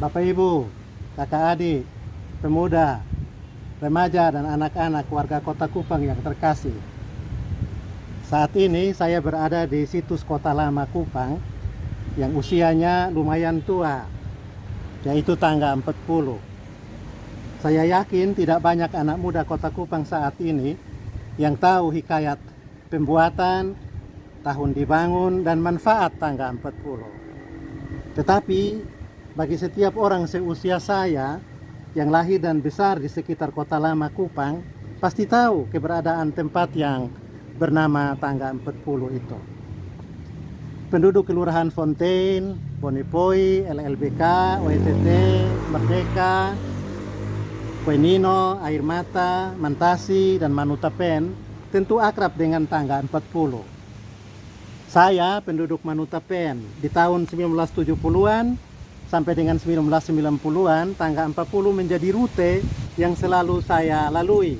Bapak Ibu, kakak adik, pemuda, remaja dan anak-anak warga Kota Kupang yang terkasih. Saat ini saya berada di situs Kota Lama Kupang yang usianya lumayan tua, yaitu tangga 40. Saya yakin tidak banyak anak muda Kota Kupang saat ini yang tahu hikayat pembuatan, tahun dibangun, dan manfaat tangga 40. Tetapi bagi setiap orang seusia saya yang lahir dan besar di sekitar Kota Lama Kupang, pasti tahu keberadaan tempat yang bernama tangga 40 itu. Penduduk Kelurahan Fontaine, Bonipoi, LLBK, OETT, Merdeka, Quenino, Air Mata, Mantasi, dan Manutapen tentu akrab dengan tangga 40. Saya penduduk Manutapen di tahun 1970-an sampai dengan 1990-an, tangga 40 menjadi rute yang selalu saya lalui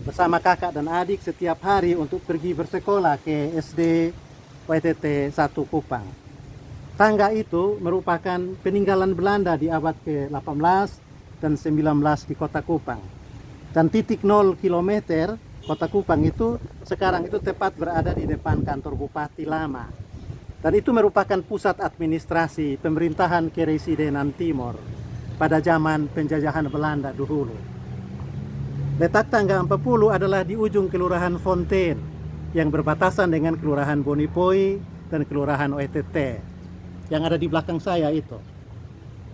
bersama kakak dan adik setiap hari untuk pergi bersekolah ke SD OETT 1 Kupang. Tangga itu merupakan peninggalan Belanda di abad ke-18 dan 19 di Kota Kupang. Dan titik 0 km Kota Kupang itu sekarang itu tepat berada di depan kantor Bupati Lama. Dan itu merupakan pusat administrasi pemerintahan Keresidenan Timur pada zaman penjajahan Belanda dahulu. Letak tangga 40 adalah di ujung Kelurahan Fontaine yang berbatasan dengan Kelurahan Bonipoi dan Kelurahan OETT yang ada di belakang saya itu.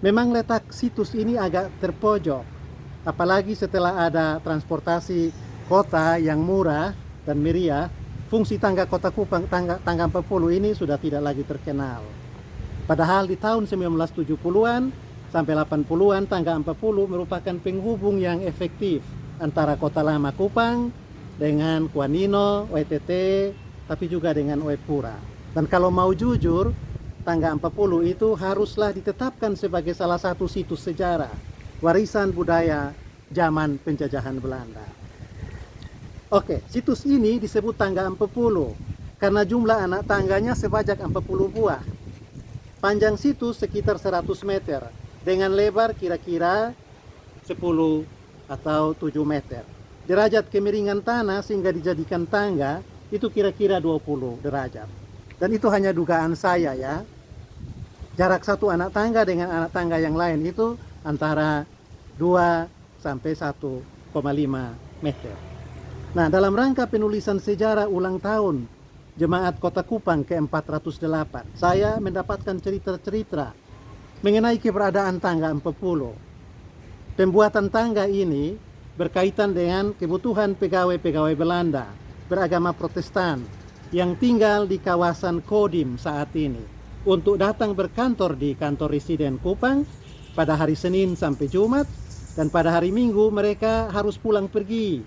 Memang letak situs ini agak terpojok, apalagi setelah ada transportasi kota yang murah dan meriah. Fungsi tangga Kota Kupang, tangga 40 ini sudah tidak lagi terkenal. Padahal di tahun 1970-an sampai 80-an, tangga 40 merupakan penghubung yang efektif antara Kota Lama Kupang dengan Quenino, OETT, tapi juga dengan Oepura. Dan kalau mau jujur, tangga 40 itu haruslah ditetapkan sebagai salah satu situs sejarah, warisan budaya zaman penjajahan Belanda. Oke, situs ini disebut tangga 40 karena jumlah anak tangganya sebanyak 40 buah. Panjang situs sekitar 100 meter dengan lebar kira-kira 10 atau 7 meter. Derajat kemiringan tanah sehingga dijadikan tangga itu kira-kira 20 derajat. Dan itu hanya dugaan saya ya. Jarak satu anak tangga dengan anak tangga yang lain itu antara 2 sampai 1,5 meter. Nah, dalam rangka penulisan sejarah ulang tahun Jemaat Kota Kupang ke-408, saya mendapatkan cerita-cerita mengenai keberadaan tangga 40. Pembuatan tangga ini berkaitan dengan kebutuhan pegawai-pegawai Belanda beragama Protestan yang tinggal di kawasan Kodim saat ini untuk datang berkantor di kantor residen Kupang pada hari Senin sampai Jumat, dan pada hari Minggu mereka harus pulang pergi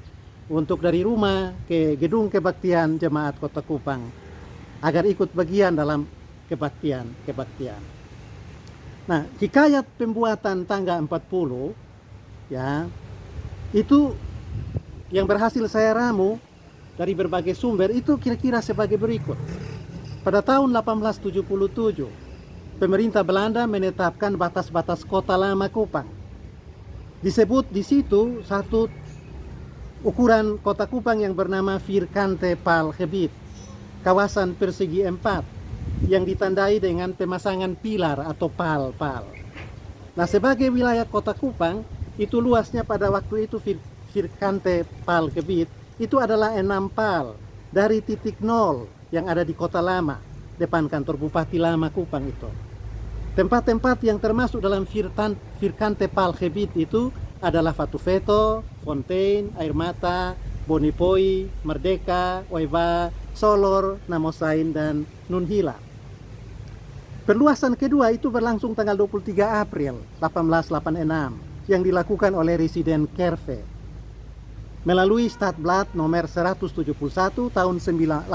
untuk dari rumah ke gedung kebaktian Jemaat Kota Kupang agar ikut bagian dalam kebaktian. Nah, hikayat pembuatan tangga 40 ya, itu yang berhasil saya ramu dari berbagai sumber itu kira-kira sebagai berikut. Pada tahun 1877, pemerintah Belanda menetapkan batas-batas Kota Lama Kupang. Disebut di situ satu ukuran Kota Kupang yang bernama Vierkante Paalgebied, kawasan persegi 4 yang ditandai dengan pemasangan pilar atau pal-pal. Nah, sebagai wilayah Kota Kupang itu luasnya pada waktu itu Vierkante Paalgebied itu adalah 6 pal dari titik 0 yang ada di Kota Lama depan kantor Bupati Lama Kupang itu. Tempat-tempat yang termasuk dalam Vierkante Paalgebied itu adalah Fatuveto, Fontaine, Air Mata, Bonipoi, Merdeka, Oiba, Solor, Namosain, dan Nunhila. Perluasan kedua itu berlangsung tanggal 23 April 1886 yang dilakukan oleh Residen Kerve melalui Stadblad nomor 171 tahun 1886.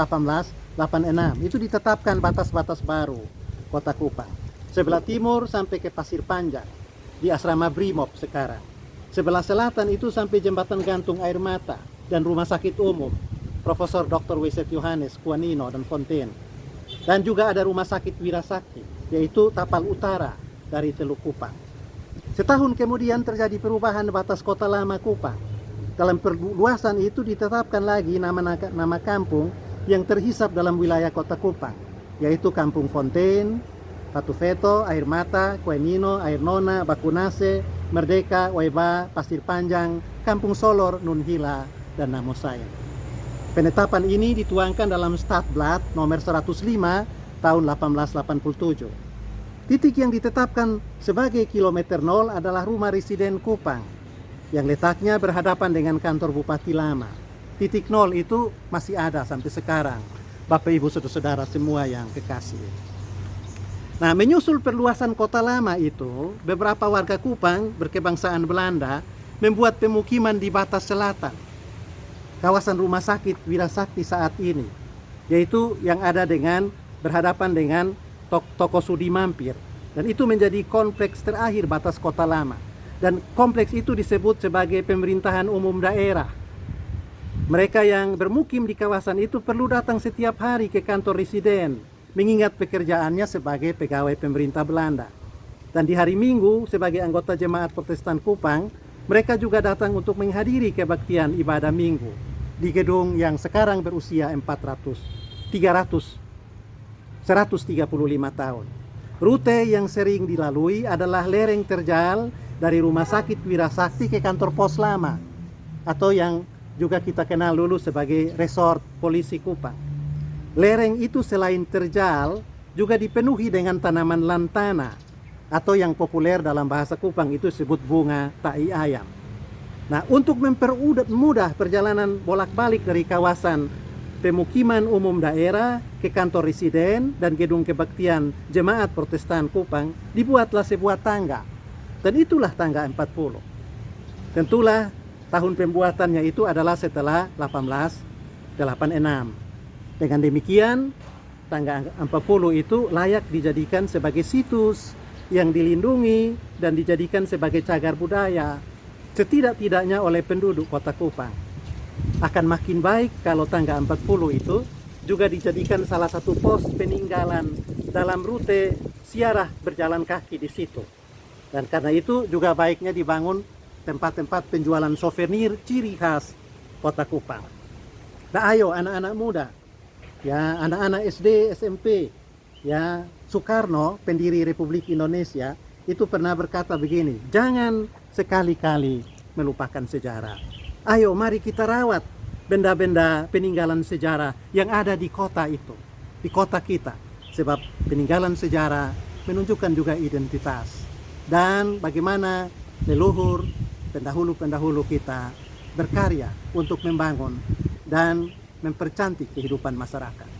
Itu ditetapkan batas-batas baru Kota Kupang. Sebelah timur sampai ke Pasir Panjang di Asrama Brimob sekarang. Sebelah selatan itu sampai jembatan gantung Air Mata dan Rumah Sakit Umum Profesor Dr. W.Z. Johannes, Quenino, dan Fontaine. Dan juga ada Rumah Sakit Wirasakti, yaitu Tapal Utara dari Teluk Kupang. Setahun kemudian terjadi perubahan batas kota lama Kupang. Dalam perluasan itu ditetapkan lagi nama kampung yang terhisap dalam wilayah kota Kupang, yaitu Kampung Fontaine, Fatufeto, Air Mata, Kuenino, Air Nona, Bakunase, Merdeka, Waiba, Pasir Panjang, Kampung Solor, Nunhila, dan Namosaya. Penetapan ini dituangkan dalam Stadblad nomor 105 tahun 1887. Titik yang ditetapkan sebagai kilometer 0 adalah rumah residen Kupang yang letaknya berhadapan dengan kantor Bupati Lama. Titik 0 itu masih ada sampai sekarang, Bapak Ibu Saudara-saudara semua yang kekasih. Nah, menyusul perluasan kota lama itu, beberapa warga Kupang berkebangsaan Belanda membuat pemukiman di batas selatan kawasan rumah sakit Wirasakti saat ini, yaitu yang ada dengan berhadapan dengan Toko Sudi Mampir, dan itu menjadi kompleks terakhir batas kota lama, dan kompleks itu disebut sebagai pemerintahan umum daerah. Mereka yang bermukim di kawasan itu perlu datang setiap hari ke kantor residen, mengingat pekerjaannya sebagai pegawai pemerintah Belanda. Dan di hari Minggu sebagai anggota Jemaat Protestan Kupang, mereka juga datang untuk menghadiri kebaktian ibadah Minggu di gedung yang sekarang berusia 135 tahun. Rute yang sering dilalui adalah lereng terjal dari Rumah Sakit Wirasakti ke kantor pos lama, atau yang juga kita kenal dulu sebagai Resort Polisi Kupang. Lereng itu selain terjal juga dipenuhi dengan tanaman lantana, atau yang populer dalam bahasa Kupang itu disebut bunga tai ayam. Nah, untuk mempermudah perjalanan bolak-balik dari kawasan pemukiman umum daerah ke kantor residen dan gedung kebaktian Jemaat Protestan Kupang, dibuatlah sebuah tangga. Dan itulah tangga 40. Tentulah tahun pembuatannya itu adalah setelah 1886. Dengan demikian, tangga 40 itu layak dijadikan sebagai situs yang dilindungi dan dijadikan sebagai cagar budaya, setidak-tidaknya oleh penduduk kota Kupang. Akan makin baik kalau tangga 40 itu juga dijadikan salah satu pos peninggalan dalam rute ziarah berjalan kaki di situ. Dan karena itu juga baiknya dibangun tempat-tempat penjualan souvenir ciri khas kota Kupang. Nah, ayo anak-anak muda, ya anak-anak SD, SMP, ya Soekarno, pendiri Republik Indonesia, itu pernah berkata begini, jangan sekali-kali melupakan sejarah. Ayo mari kita rawat benda-benda peninggalan sejarah yang ada di kota itu, di kota kita. Sebab peninggalan sejarah menunjukkan juga identitas dan bagaimana leluhur, pendahulu-pendahulu kita berkarya untuk membangun dan mempercantik kehidupan masyarakat.